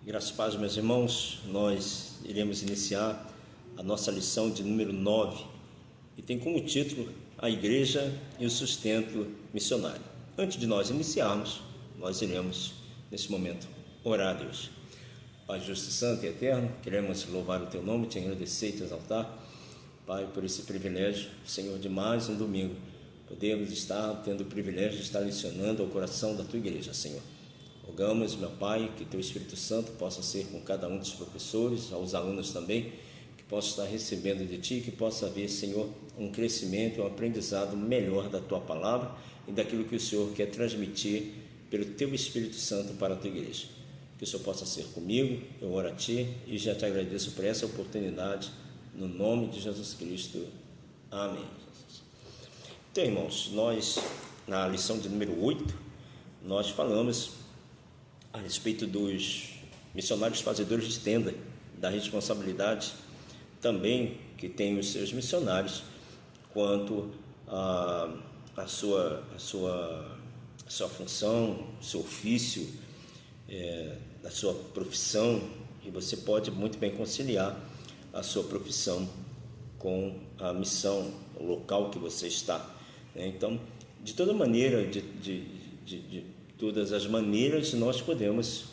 Graças a Deus, meus irmãos, nós iremos iniciar a nossa lição de número 9 e tem como título A Igreja e o Sustento Missionário. Antes de nós iniciarmos, nós iremos, nesse momento, orar a Deus. Pai justo, santo e eterno, queremos louvar o Teu nome, Te agradecer e Te exaltar, Pai, por esse privilégio, Senhor, de mais um domingo, podemos estar tendo o privilégio de estar licionando ao coração da Tua Igreja, Senhor. Rogamos, meu Pai, que Teu Espírito Santo possa ser com cada um dos professores, aos alunos também, que possa estar recebendo de Ti, que possa haver, Senhor, um crescimento, um aprendizado melhor da Tua Palavra e daquilo que o Senhor quer transmitir pelo Teu Espírito Santo para a Tua Igreja. Que o Senhor possa ser comigo, eu oro a Ti e já Te agradeço por essa oportunidade, no nome de Jesus Cristo. Amém. Então, irmãos, nós, na lição de número 8, nós falamos a respeito dos missionários fazedores de tenda, da responsabilidade também que tem os seus missionários quanto a sua função, seu ofício, da sua profissão, e você pode muito bem conciliar a sua profissão com a missão, o local que você está. Então, de toda maneira, de todas as maneiras, nós podemos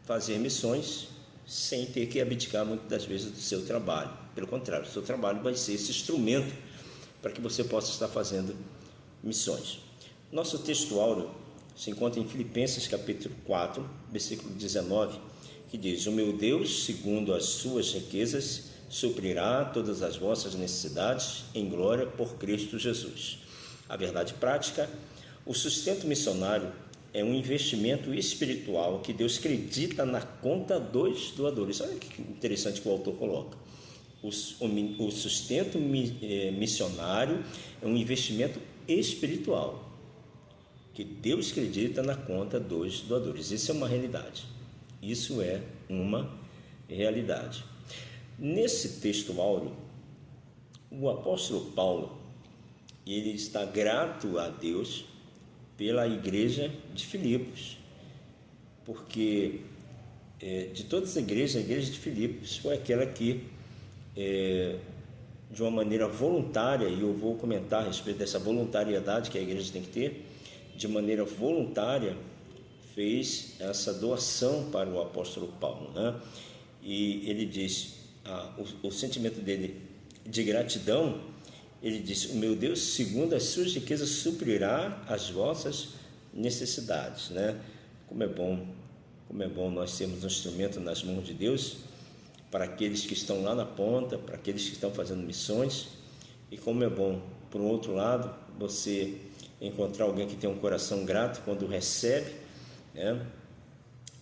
fazer missões sem ter que abdicar muitas das vezes do seu trabalho. Pelo contrário, o seu trabalho vai ser esse instrumento para que você possa estar fazendo missões. Nosso texto áureo se encontra em Filipenses capítulo 4, versículo 19, que diz: O meu Deus, segundo as suas riquezas, suprirá todas as vossas necessidades em glória por Cristo Jesus. A verdade prática: o sustento missionário é um investimento espiritual que Deus acredita na conta dos doadores. Olha que interessante que o autor coloca. O sustento missionário é um investimento espiritual que Deus acredita na conta dos doadores. Isso é uma realidade. Isso é uma realidade. Nesse texto áureo, o apóstolo Paulo, ele está grato a Deus pela igreja de Filipos, porque de todas as igrejas, a igreja de Filipos foi aquela que, de uma maneira voluntária, e eu vou comentar a respeito dessa voluntariedade que a igreja tem que ter, de maneira voluntária, fez essa doação para o apóstolo Paulo, né? E ele diz, o sentimento dele de gratidão, ele diz: o meu Deus, segundo as suas riquezas, suprirá as vossas necessidades, né? Como é bom nós sermos um instrumento nas mãos de Deus para aqueles que estão lá na ponta, para aqueles que estão fazendo missões. E como é bom, por um outro lado, você encontrar alguém que tem um coração grato quando recebe, né,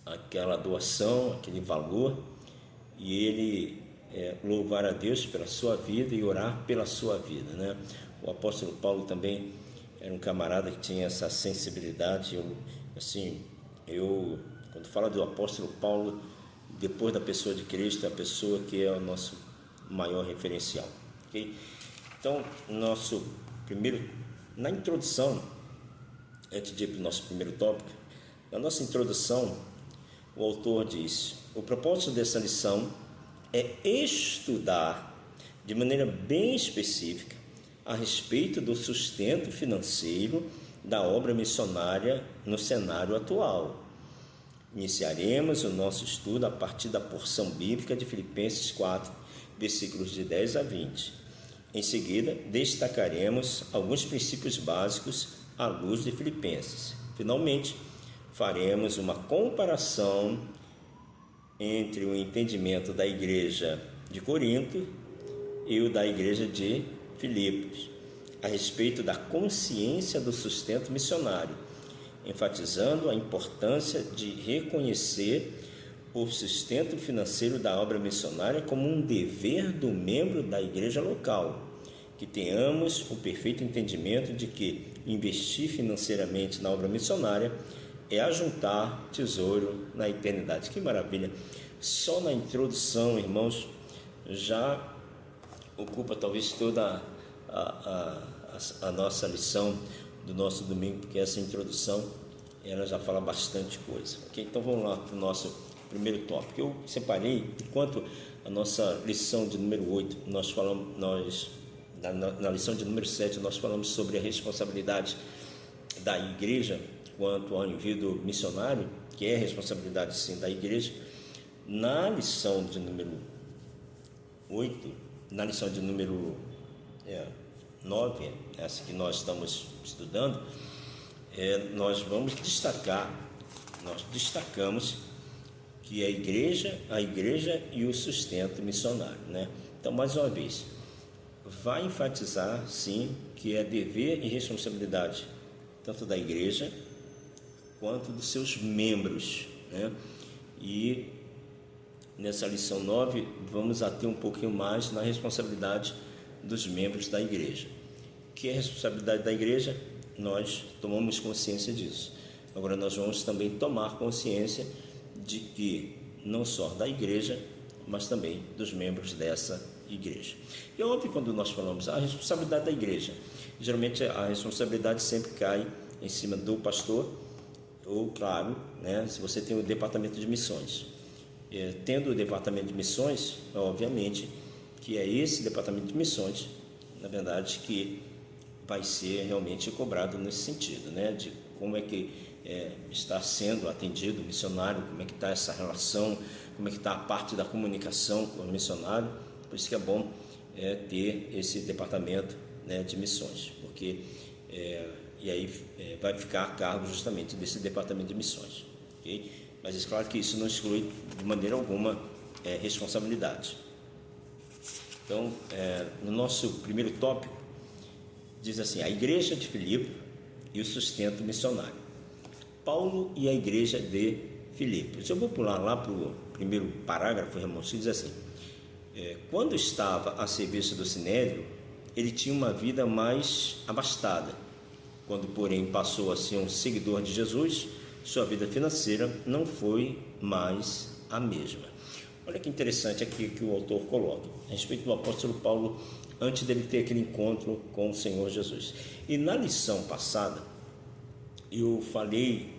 aquela doação, aquele valor, e ele louvar a Deus pela sua vida e orar pela sua vida, né? O apóstolo Paulo também era um camarada que tinha essa sensibilidade. Eu quando falo do apóstolo Paulo, depois da pessoa de Cristo, é a pessoa que é o nosso maior referencial, ok? Então, na introdução, antes de ir para o nosso primeiro tópico, na nossa introdução, o autor diz: o propósito dessa lição é estudar de maneira bem específica a respeito do sustento financeiro da obra missionária no cenário atual. Iniciaremos o nosso estudo a partir da porção bíblica de Filipenses 4, versículos de 10 a 20. Em seguida, destacaremos alguns princípios básicos à luz de Filipenses. Finalmente, faremos uma comparação entre o entendimento da igreja de Corinto e o da igreja de Filipos, a respeito da consciência do sustento missionário, enfatizando a importância de reconhecer o sustento financeiro da obra missionária como um dever do membro da igreja local, que tenhamos o perfeito entendimento de que investir financeiramente na obra missionária é ajuntar tesouro na eternidade. Que maravilha! Só na introdução, irmãos, já ocupa talvez toda a nossa lição do nosso domingo, porque essa introdução ela já fala bastante coisa. Ok? Então vamos lá para o nosso primeiro tópico. Eu separei, enquanto a nossa lição de número 8, na lição de número 7, nós falamos sobre a responsabilidade da igreja quanto ao envio missionário, que é responsabilidade sim da igreja. Na lição de número 8, na lição de número 9, essa que nós estamos estudando, nós vamos nós destacamos que a igreja e o sustento missionário, né? Então, mais uma vez, vai enfatizar, sim, que é dever e responsabilidade tanto da igreja quanto dos seus membros, né? E nessa lição 9, vamos ater um pouquinho mais na responsabilidade dos membros da igreja. O que é a responsabilidade da igreja? Nós tomamos consciência disso. Agora nós vamos também tomar consciência de que não só da igreja, mas também dos membros dessa igreja. E é óbvio, quando nós falamos a responsabilidade da igreja, geralmente a responsabilidade sempre cai em cima do pastor, ou claro, né, se você tem o departamento de missões. Tendo o departamento de missões, obviamente que é esse departamento de missões, na verdade, que vai ser realmente cobrado nesse sentido, né, de como é que está sendo atendido o missionário, como é que está essa relação, como é que está a parte da comunicação com o missionário. Por isso que é bom ter esse departamento, né, de missões, porque e aí vai ficar a cargo justamente desse departamento de missões, ok? Mas é claro que isso não exclui de maneira alguma responsabilidade. Então, no nosso primeiro tópico, diz assim: a igreja de Filipe e o sustento missionário. Paulo e a igreja de Filipos. Eu vou pular lá para o primeiro parágrafo, irmãos, que diz assim: quando estava a serviço do Sinédrio, ele tinha uma vida mais abastada. Quando, porém, passou a ser um seguidor de Jesus, sua vida financeira não foi mais a mesma. Olha que interessante aqui que o autor coloca a respeito do apóstolo Paulo antes dele ter aquele encontro com o Senhor Jesus. E na lição passada eu falei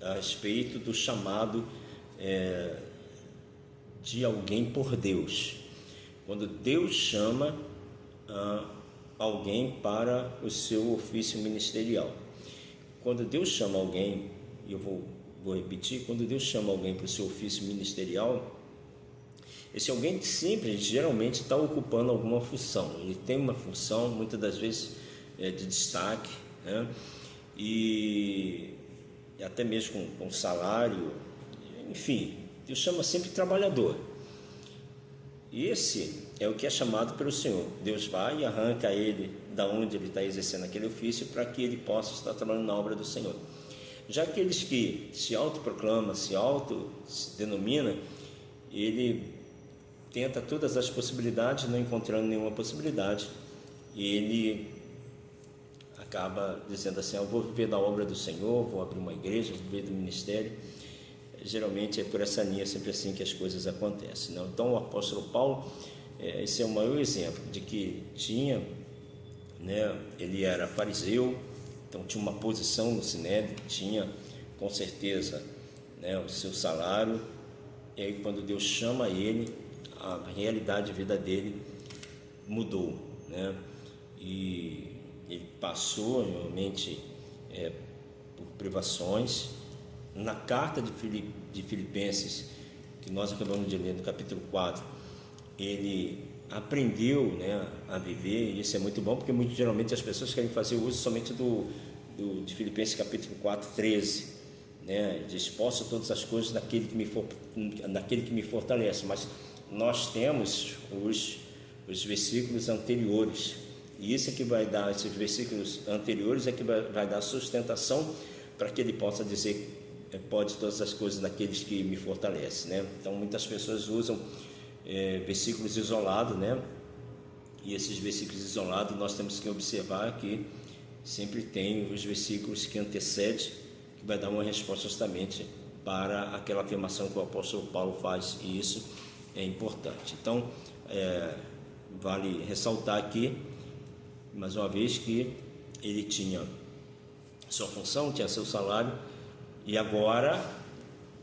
a respeito do chamado de alguém por Deus. Quando Deus chama alguém para o seu ofício ministerial. Quando Deus chama alguém, e eu vou repetir, quando Deus chama alguém para o seu ofício ministerial, esse alguém geralmente está ocupando alguma função. Ele tem uma função, muitas das vezes de destaque, né? E até mesmo com salário, enfim, Deus chama sempre trabalhador. E esse é o que é chamado pelo Senhor. Deus vai e arranca ele da onde ele está exercendo aquele ofício para que ele possa estar trabalhando na obra do Senhor. Já aqueles que se autoproclamam, se autodenominam, ele tenta todas as possibilidades, não encontrando nenhuma possibilidade, e ele acaba dizendo assim: eu vou viver da obra do Senhor, vou abrir uma igreja, vou viver do ministério. Geralmente é por essa linha, sempre assim que as coisas acontecem, não? Então o apóstolo Paulo, esse é o maior exemplo de que tinha, né, ele era fariseu, então tinha uma posição no Sinédrio, tinha com certeza, né, o seu salário. E aí quando Deus chama ele, a realidade de vida dele mudou, né? E ele passou realmente por privações. Na carta de Filipenses, que nós acabamos de ler no capítulo 4, ele aprendeu, né, a viver, e isso é muito bom, porque muito geralmente as pessoas querem fazer uso somente de Filipenses capítulo 4, 13, né? Diz: posso todas as coisas naquele que me fortalece. Mas nós temos os versículos anteriores, e isso é que vai dar, esses versículos anteriores é que vai dar sustentação para que ele possa dizer: pode todas as coisas naqueles que me fortalecem, né? Então muitas pessoas usam versículos isolados, né? E esses versículos isolados nós temos que observar que sempre tem os versículos que antecedem, que vai dar uma resposta justamente para aquela afirmação que o apóstolo Paulo faz, e isso é importante. Então vale ressaltar aqui mais uma vez que ele tinha sua função, tinha seu salário, e agora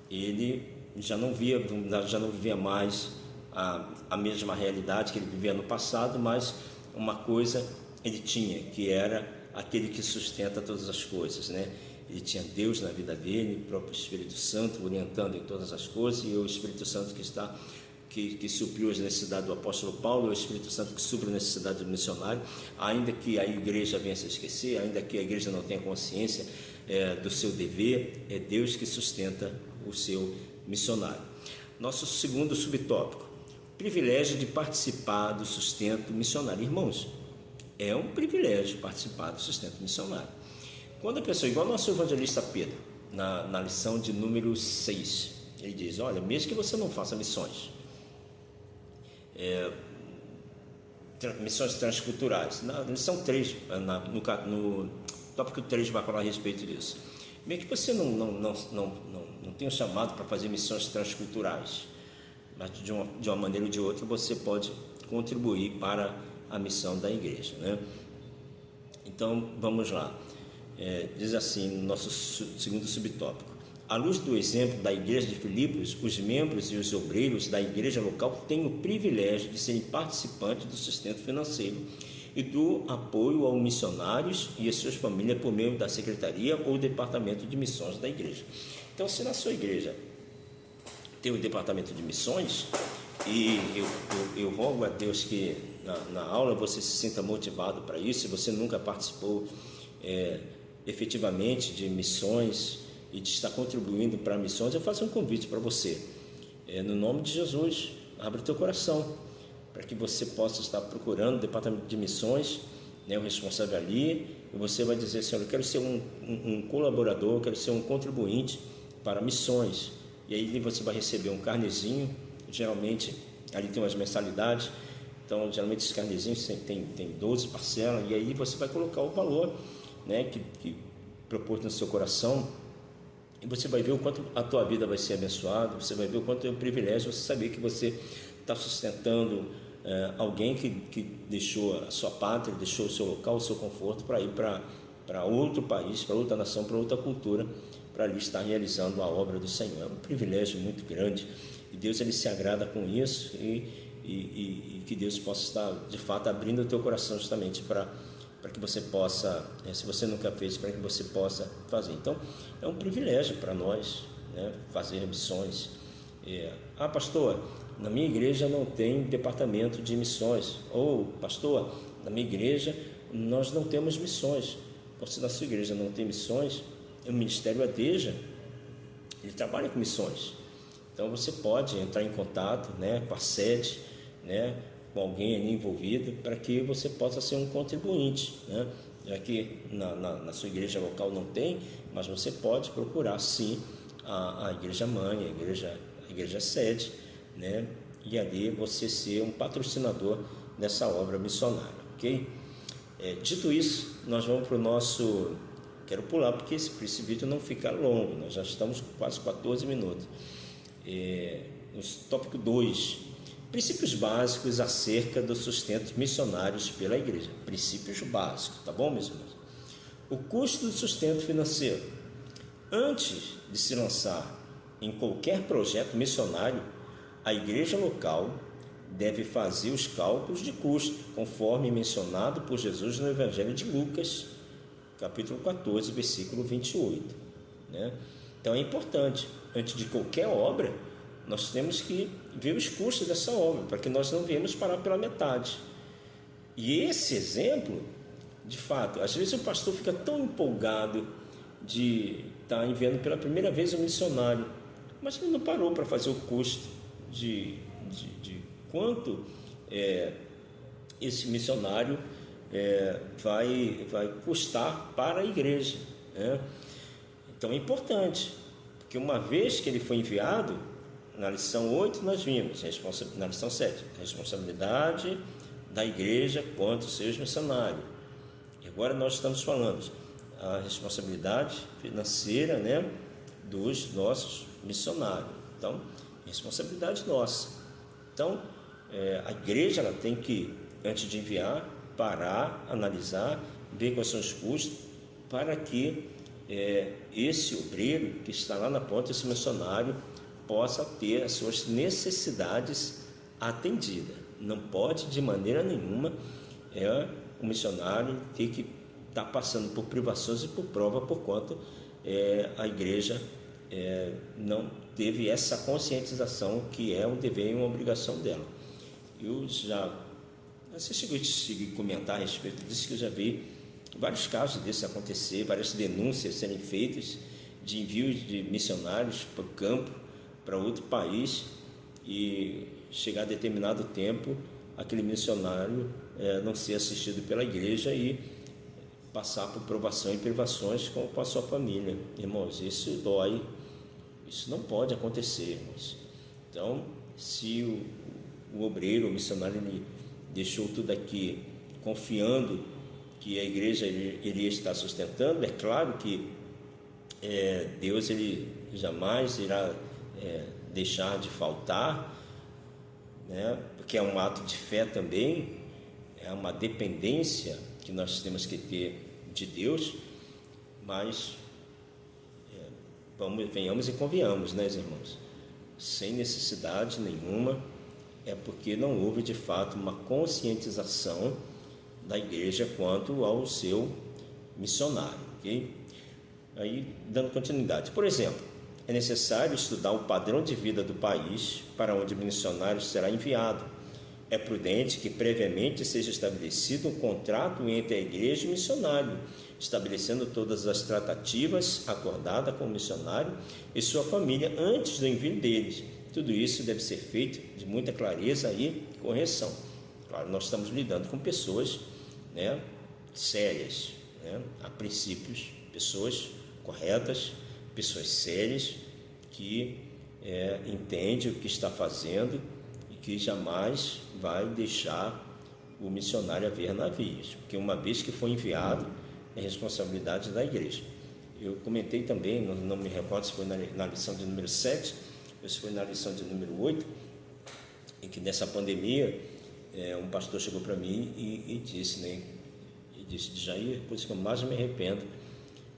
ele já não vivia mais a mesma realidade que ele vivia no passado, mas uma coisa ele tinha, que era aquele que sustenta todas as coisas, né? Ele tinha Deus na vida dele, o próprio Espírito Santo orientando em todas as coisas, e o Espírito Santo que supriu as necessidades do apóstolo Paulo, é o Espírito Santo que supre a necessidade do missionário, ainda que a igreja venha se esquecer, ainda que a igreja não tenha consciência do seu dever, é Deus que sustenta o seu missionário. Nosso segundo subtópico: privilégio de participar do sustento missionário. Irmãos, é um privilégio participar do sustento missionário. Quando a pessoa, igual o nosso evangelista Pedro, na lição de número 6, ele diz: olha, mesmo que você não faça missões, missões transculturais, na lição 3, no tópico 3 vai falar a respeito disso. Mesmo que você não tenha chamado para fazer missões transculturais, mas de uma maneira ou de outra você pode contribuir para a missão da igreja, né? Então vamos lá. Diz assim no nosso segundo subtópico: à luz do exemplo da igreja de Filipos, os membros e os obreiros da igreja local têm o privilégio de serem participantes do sustento financeiro e do apoio aos missionários e às suas famílias por meio da secretaria ou departamento de missões da igreja. Então, se na sua igreja tem o departamento de missões, e eu rogo a Deus que na aula você se sinta motivado para isso. Se você nunca participou efetivamente de missões e de estar contribuindo para missões, eu faço um convite para você, no nome de Jesus, abre o teu coração para que você possa estar procurando o departamento de missões, né, o responsável ali, e você vai dizer: Senhor, eu quero ser um colaborador, eu quero ser um contribuinte para missões. E aí você vai receber um carnezinho, geralmente ali tem umas mensalidades, então geralmente esses carnezinhos tem 12 parcelas, e aí você vai colocar o valor, né, que propôs no seu coração, e você vai ver o quanto a tua vida vai ser abençoada, você vai ver o quanto é um privilégio você saber que você está sustentando alguém que deixou a sua pátria, deixou o seu local, o seu conforto, para ir para outro país, para outra nação, para outra cultura, para ali estar realizando a obra do Senhor. É um privilégio muito grande, e Deus ele se agrada com isso, e que Deus possa estar de fato abrindo o teu coração justamente para que você possa, se você nunca fez, para que você possa fazer. Então é um privilégio para nós, né, fazer missões. Pastor, na minha igreja não tem departamento de missões, ou pastor, na minha igreja nós não temos missões. Se na sua igreja não tem missões, o Ministério ADEJA, ele trabalha com missões. Então você pode entrar em contato, né, com a sede, né, com alguém ali envolvido, para que você possa ser um contribuinte, né? Já que na sua igreja local não tem, mas você pode procurar sim a igreja mãe, a igreja sede, né? E ali você ser um patrocinador dessa obra missionária, ok? Dito isso, nós vamos para o nosso... Quero pular porque esse vídeo não fica longo, nós já estamos com quase 14 minutos. Tópico 2: princípios básicos acerca dos sustentos missionários pela igreja. Princípios básicos, tá bom, meus irmãos? O custo do sustento financeiro. Antes de se lançar em qualquer projeto missionário, a igreja local deve fazer os cálculos de custo, conforme mencionado por Jesus no Evangelho de Lucas, capítulo 14, versículo 28, né? Então é importante, antes de qualquer obra, nós temos que ver os custos dessa obra, para que nós não venhamos parar pela metade. E esse exemplo, de fato, às vezes o pastor fica tão empolgado de estar enviando pela primeira vez um missionário, mas ele não parou para fazer o custo de quanto esse missionário vai custar para a igreja, né? Então é importante, porque uma vez que ele foi enviado, na lição 8 nós vimos, na lição 7, a responsabilidade da igreja quanto aos seus missionários. E agora nós estamos falando a responsabilidade financeira, né, dos nossos missionários. Então, responsabilidade nossa. Então, a igreja ela tem que, antes de enviar, parar, analisar, ver quais são os custos, para que esse obreiro que está lá na ponta, esse missionário, possa ter as suas necessidades atendidas. Não pode de maneira nenhuma o missionário ter que estar passando por privações e por prova por conta a igreja não teve essa conscientização que é um dever e uma obrigação dela. Você chegou a comentar a respeito disso, que eu já vi vários casos desse acontecer, várias denúncias serem feitas de envios de missionários para o campo, para outro país, e chegar a determinado tempo aquele missionário não ser assistido pela igreja e passar por provação e privações com a sua família. Irmãos, isso dói, isso não pode acontecer, irmãos. Então, se o obreiro, o missionário, ele deixou tudo aqui confiando que a igreja iria estar sustentando, é claro que Deus ele jamais irá deixar de faltar, né? Porque é um ato de fé também, é uma dependência que nós temos que ter de Deus, mas venhamos e convenhamos, né, irmãos? Sem necessidade nenhuma, é porque não houve de fato uma conscientização da igreja quanto ao seu missionário, ok? Aí, dando continuidade, por exemplo, é necessário estudar o padrão de vida do país para onde o missionário será enviado. É prudente que previamente seja estabelecido um contrato entre a igreja e o missionário, estabelecendo todas as tratativas acordadas com o missionário e sua família antes do envio deles. Tudo isso deve ser feito de muita clareza e correção. Claro, nós estamos lidando com pessoas, né, sérias, né, a princípios, pessoas corretas, pessoas sérias que entendem o que está fazendo e que jamais vai deixar o missionário a ver navios, porque uma vez que foi enviado, é responsabilidade da igreja. Eu comentei também, não me recordo se foi na lição de número 7, ou se foi na lição de número 8, em que nessa pandemia, um pastor chegou para mim e disse, né, Jair, a coisa que eu mais me arrependo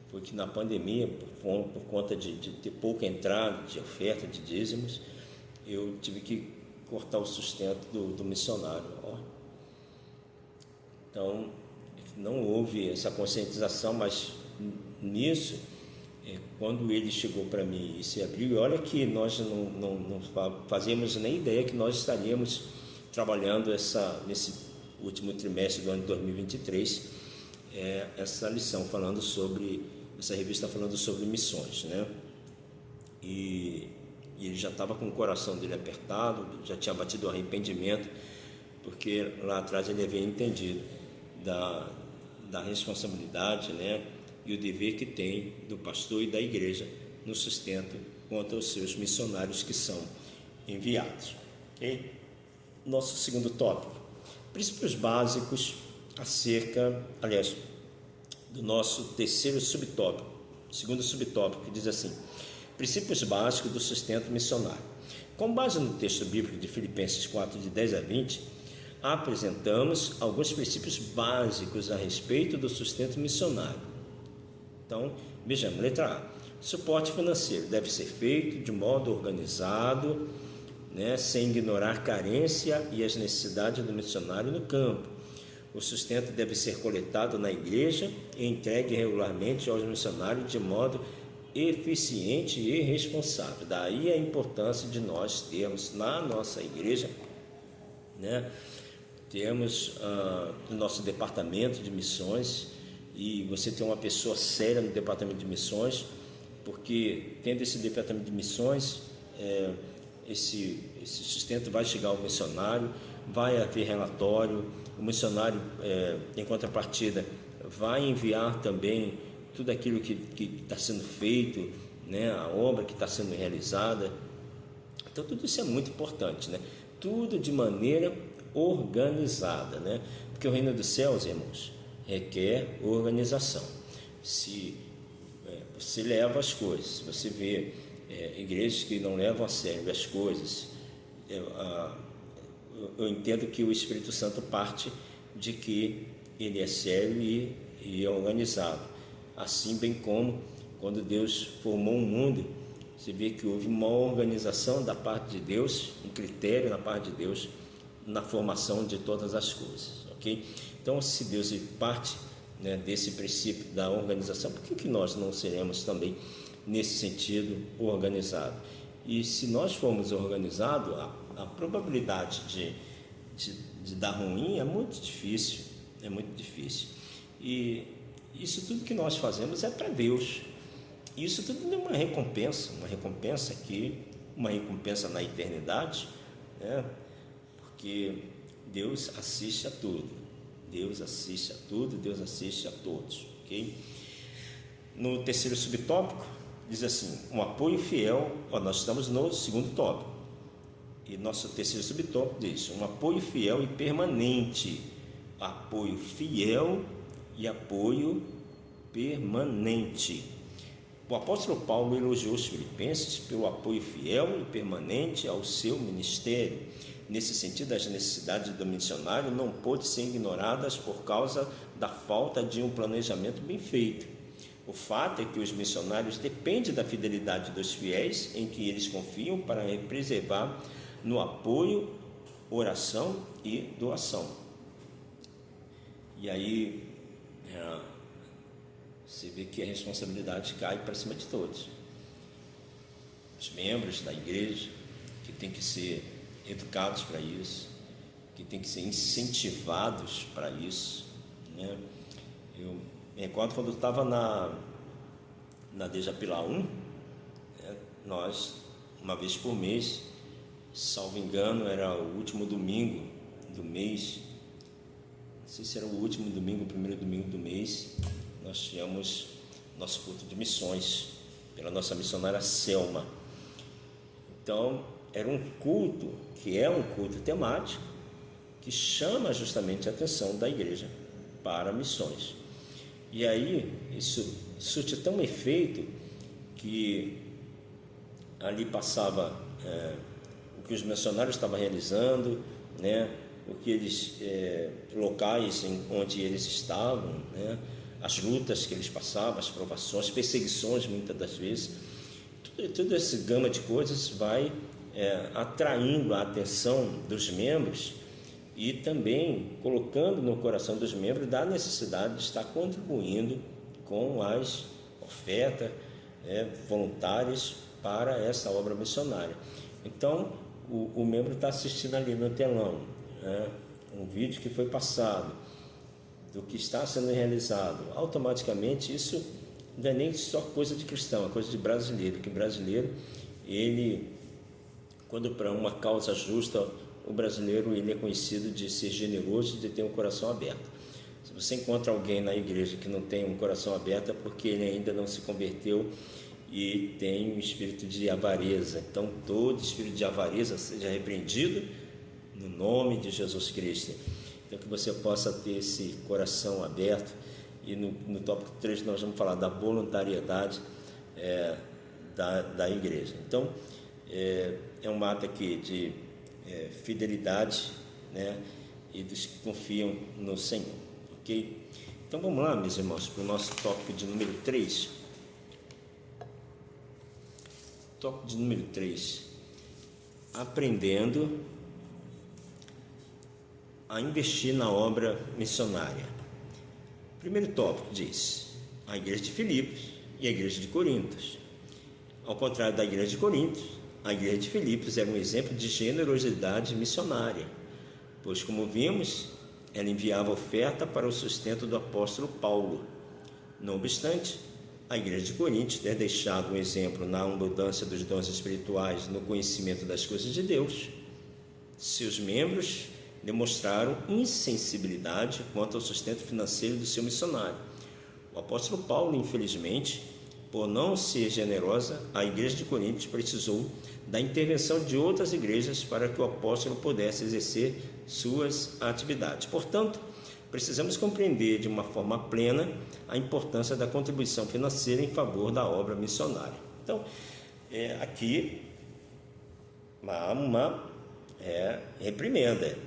foi que na pandemia, por conta de ter pouca entrada de oferta, de dízimos, eu tive que cortar o sustento do missionário. Então, não houve essa conscientização, mas nisso, quando ele chegou para mim e se abriu, e olha que nós não fazíamos nem ideia que nós estaríamos trabalhando nesse último trimestre do ano de 2023, essa lição falando sobre, essa revista falando sobre missões, né? E ele já estava com o coração dele apertado, já tinha batido o arrependimento, porque lá atrás ele havia entendido da responsabilidade, né, e o dever que tem do pastor e da igreja no sustento quanto aos seus missionários que são enviados. Okay? Nosso segundo tópico, princípios básicos do nosso terceiro subtópico, segundo subtópico, que diz assim: princípios básicos do sustento missionário. Com base no texto bíblico de Filipenses 4, de 10 a 20, apresentamos alguns princípios básicos a respeito do sustento missionário. Então, vejamos, letra A. Suporte financeiro deve ser feito de modo organizado, né, sem ignorar carência e as necessidades do missionário no campo. O sustento deve ser coletado na igreja e entregue regularmente aos missionários de modo eficiente e responsável. Daí a importância de nós termos na nossa igreja, né, temos o nosso departamento de missões, e você tem uma pessoa séria no departamento de missões, porque tendo esse departamento de missões, esse sustento vai chegar ao missionário, vai haver relatório, o missionário, em contrapartida, vai enviar também tudo aquilo que está sendo feito, né, a obra que está sendo realizada. Então tudo isso é muito importante, né? Tudo de maneira organizada, né? Porque o reino dos céus, irmãos, requer organização. Se você leva as coisas, se você vê igrejas que não levam a sério as coisas, eu entendo que o Espírito Santo parte de que ele é sério e é organizado, assim bem como Quando Deus formou o mundo, você vê que houve uma organização da parte de Deus, um critério da parte de Deus na formação de todas as coisas, ok? Então, se Deus parte, né, desse princípio da organização, por que nós não seremos também, nesse sentido, organizados? E se nós formos organizados, a probabilidade de dar ruim é muito difícil, E isso tudo que nós fazemos é para Deus. Isso tudo é uma recompensa aqui, uma recompensa na eternidade, né? Porque Deus assiste a tudo, Deus assiste a todos, ok? No terceiro subtópico, diz assim, um apoio fiel, nós estamos no segundo tópico, e nosso terceiro subtópico diz, um apoio fiel e permanente, apoio fiel e apoio permanente. O apóstolo Paulo elogiou os filipenses pelo apoio fiel e permanente ao seu ministério. Nesse sentido, as necessidades do missionário não podem ser ignoradas por causa da falta de um planejamento bem feito. O fato é que os missionários dependem da fidelidade dos fiéis em que eles confiam para preservar no apoio, oração e doação. E aí você vê que a responsabilidade cai para cima de todos. Os membros da igreja, que tem que ser educados para isso, que tem que ser incentivados para isso, né? Eu me recordo quando eu estava na Deja Pilar 1, né? Nós, uma vez por mês, salvo engano, era o último domingo do mês, não sei se era o último domingo, o primeiro domingo do mês, nós tínhamos nosso culto de missões pela nossa missionária Selma. Então, era um culto que é um culto temático que chama justamente a atenção da igreja para missões. E aí, isso surte tão efeito que ali passava o que os missionários estavam realizando, né? O que eles, locais onde eles estavam, né? As lutas que eles passavam, as provações, perseguições, muitas das vezes, toda essa gama de coisas vai atraindo a atenção dos membros e também colocando no coração dos membros da necessidade de estar contribuindo com as ofertas voluntárias para essa obra missionária. Então, o membro está assistindo ali no telão, né, um vídeo que foi passado, do que está sendo realizado, automaticamente isso não é nem só coisa de cristão, é coisa de brasileiro, que brasileiro, ele, quando para uma causa justa, o brasileiro ele é conhecido de ser generoso e de ter um coração aberto. Se você encontra alguém na igreja que não tem um coração aberto, é porque ele ainda não se converteu e tem um espírito de avareza. Então, todo espírito de avareza seja repreendido no nome de Jesus Cristo. Então, que você possa ter esse coração aberto. E no tópico 3 nós vamos falar da voluntariedade da igreja. Então, é um ato aqui de fidelidade, né, e dos que confiam no Senhor, ok? Então, vamos lá, meus irmãos, para o nosso tópico de número 3. Tópico de número 3. Aprendendo a investir na obra missionária. Primeiro tópico diz a igreja de Filipos e a igreja de Corintos. Ao contrário da igreja de Corintos, a igreja de Filipos era um exemplo de generosidade missionária, pois, como vimos, ela enviava oferta para o sustento do apóstolo Paulo. Não obstante, a igreja de Corintos ter deixado um exemplo na abundância dos dons espirituais no conhecimento das coisas de Deus, seus membros demonstraram insensibilidade quanto ao sustento financeiro do seu missionário. O apóstolo Paulo, infelizmente, por não ser generosa, a igreja de Corinto precisou da intervenção de outras igrejas para que o apóstolo pudesse exercer suas atividades. Portanto, precisamos compreender de uma forma plena a importância da contribuição financeira em favor da obra missionária. Então, aqui uma reprimenda,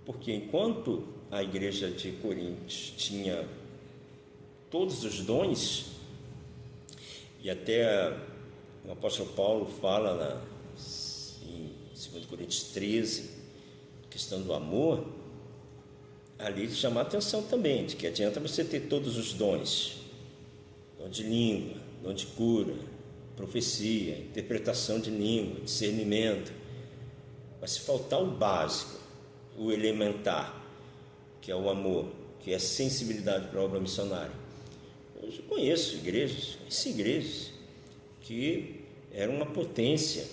porque enquanto a igreja de Corinto tinha todos os dons, e até o apóstolo Paulo fala em 2 Coríntios 13, questão do amor, ali chama a atenção também, de que adianta você ter todos os dons, dom de língua, dom de cura, profecia, interpretação de língua, discernimento, mas se faltar o básico, o elementar, que é o amor, que é a sensibilidade para a obra missionária. Eu conheço igrejas que eram uma potência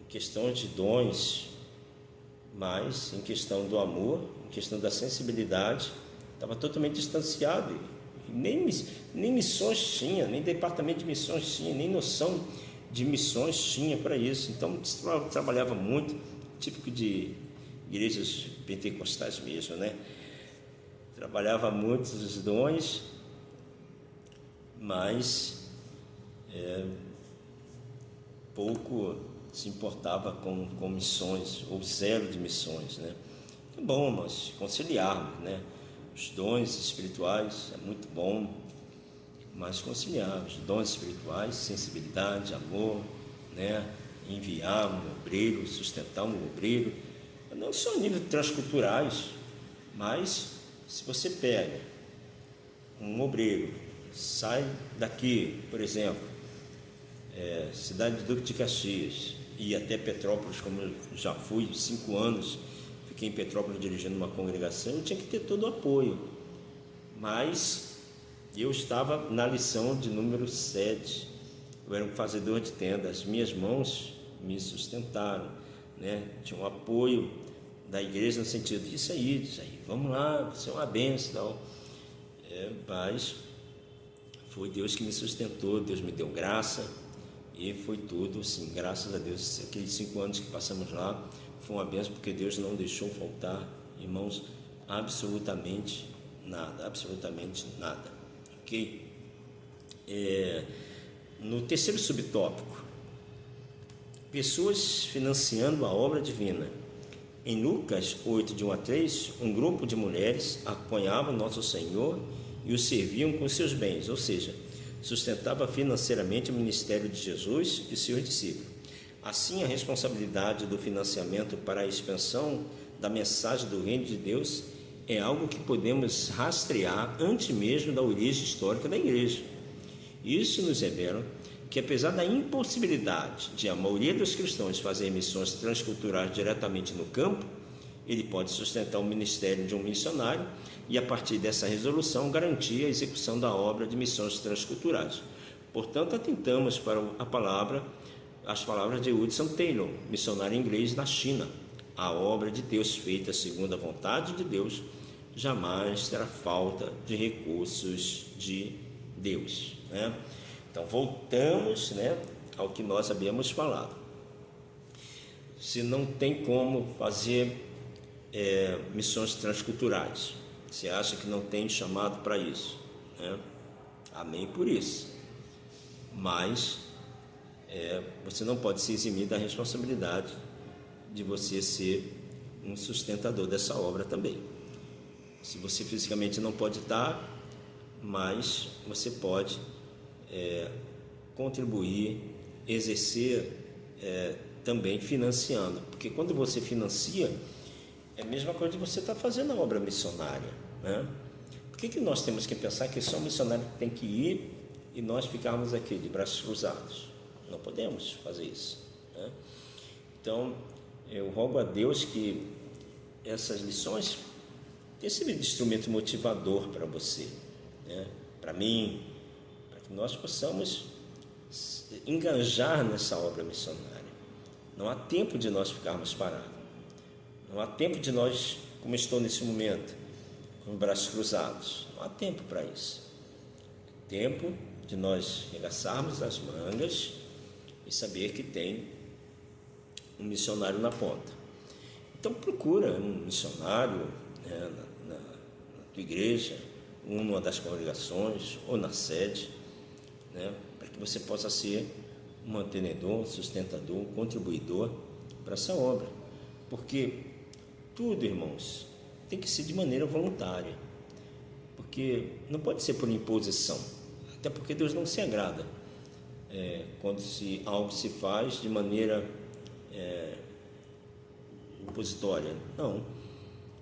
em questão de dons, mas em questão do amor, em questão da sensibilidade, estava totalmente distanciado. Nem missões tinha, nem departamento de missões tinha, nem noção de missões tinha para isso. Então trabalhava muito, típico de igrejas pentecostais mesmo, né? Trabalhava muito os dons, mas pouco se importava com missões, ou zero de missões, né? É bom nós conciliarmos, né? Os dons espirituais é muito bom, mas conciliar os dons espirituais, sensibilidade, amor, né? Enviar um obreiro, sustentar um obreiro, não só a nível transculturais, mas se você pega um obreiro, sai daqui, por exemplo, cidade de Duque de Caxias, e até Petrópolis, como eu já fui 5 anos, fiquei em Petrópolis dirigindo uma congregação, eu tinha que ter todo o apoio, mas eu estava na lição de número 7, eu era um fazedor de tenda, as minhas mãos me sustentaram, né? Tinha um apoio da igreja no sentido disso aí, vamos lá, você é uma bênção e tal, mas foi Deus que me sustentou, Deus me deu graça, e foi tudo, assim, graças a Deus. Aqueles 5 anos que passamos lá foi uma bênção, porque Deus não deixou faltar, irmãos, absolutamente nada, ok? No terceiro subtópico, pessoas financiando a obra divina. Em Lucas 8, de 1 a 3, um grupo de mulheres acompanhava Nosso Senhor e o serviam com seus bens, ou seja, sustentava financeiramente o ministério de Jesus e seus discípulos. Assim, a responsabilidade do financiamento para a expansão da mensagem do reino de Deus é algo que podemos rastrear antes mesmo da origem histórica da igreja. Isso nos revela que, apesar da impossibilidade de a maioria dos cristãos fazer missões transculturais diretamente no campo, ele pode sustentar o ministério de um missionário e, a partir dessa resolução, garantir a execução da obra de missões transculturais. Portanto, atentamos para as palavras de Hudson Taylor, missionário inglês na China. A obra de Deus feita segundo a vontade de Deus jamais terá falta de recursos de Deus, né? Então, voltamos, né, ao que nós havíamos falado. Se não tem como fazer missões transculturais, você acha que não tem chamado para isso, né? Amém por isso. Mas você não pode se eximir da responsabilidade de você ser um sustentador dessa obra também. Se você fisicamente não pode estar, mas você pode contribuir, exercer também financiando, porque quando você financia, é a mesma coisa de você estar fazendo a obra missionária, né? Por que nós temos que pensar que só o missionário tem que ir e nós ficarmos aqui de braços cruzados? Não podemos fazer isso, né? Então, eu rogo a Deus que essas lições tenham sido de instrumento motivador para você, né? Para mim, para que nós possamos engajar nessa obra missionária. Não há tempo de nós ficarmos parados. Não há tempo de nós, como estou nesse momento, com os braços cruzados. Não há tempo para isso. Tempo de nós regaçarmos as mangas e saber que tem um missionário na ponta. Então procura um missionário, né, na tua igreja, numa das congregações ou na sede, né, para que você possa ser um mantenedor, sustentador, um contribuidor para essa obra. Porque tudo, irmãos, tem que ser de maneira voluntária. porque não pode ser por imposição, até porque Deus não se agrada quando algo se faz de maneira impositória, não,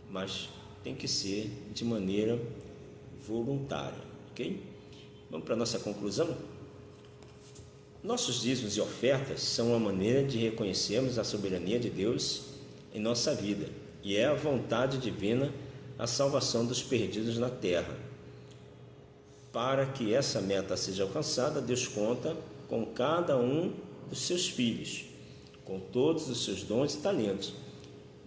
mas tem que ser de maneira voluntária, ok? Vamos para a nossa conclusão? Nossos dízimos e ofertas são uma maneira de reconhecermos a soberania de Deus em nossa vida, e é a vontade divina a salvação dos perdidos na terra. Para que essa meta seja alcançada, Deus conta com cada um dos seus filhos, com todos os seus dons e talentos.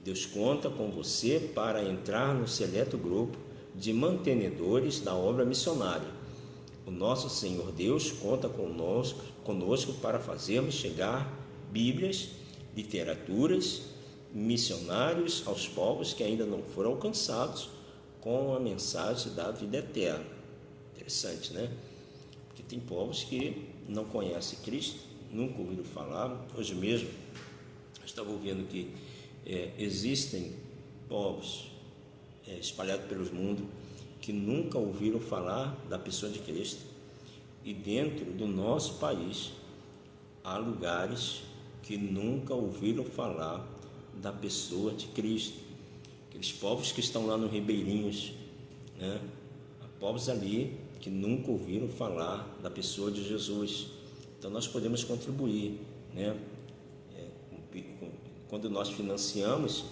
Deus conta com você para entrar no seleto grupo de mantenedores da obra missionária. O nosso Senhor Deus conta conosco para fazermos chegar Bíblias, literaturas, missionários aos povos que ainda não foram alcançados com a mensagem da vida eterna. Interessante, né? Porque tem povos que não conhecem Cristo, nunca ouviram falar. Hoje mesmo eu estava ouvindo que existem povos espalhados pelo mundo que nunca ouviram falar da pessoa de Cristo, e dentro do nosso país há lugares que nunca ouviram falar da pessoa de Cristo. Aqueles povos que estão lá no Ribeirinhos, né? Há povos ali que nunca ouviram falar da pessoa de Jesus. Então nós podemos contribuir, né? Quando nós financiamos,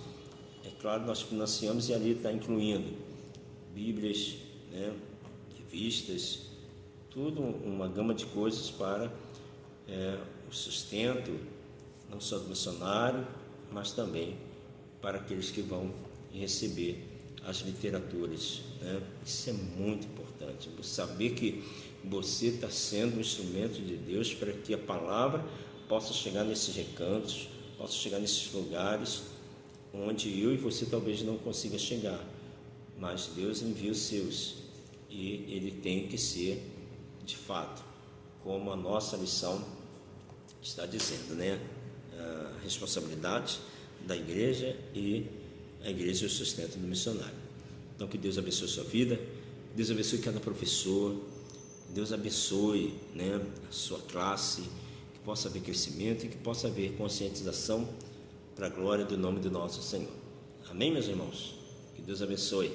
é claro, nós financiamos e ali está incluindo Bíblias, né? Revistas, tudo, uma gama de coisas para o sustento, não só do missionário, mas também para aqueles que vão receber as literaturas, né? Isso é muito importante, saber que você está sendo um instrumento de Deus para que a palavra possa chegar nesses recantos, possa chegar nesses lugares onde eu e você talvez não consiga chegar, mas Deus envia os seus, e ele tem que ser de fato, como a nossa lição está dizendo, né? A responsabilidade da igreja, e a igreja é o sustento do missionário. Então que Deus abençoe a sua vida, Deus abençoe cada professor, Deus abençoe, né, a sua classe, que possa haver crescimento e que possa haver conscientização para a glória do nome do nosso Senhor. Amém, meus irmãos? Que Deus abençoe.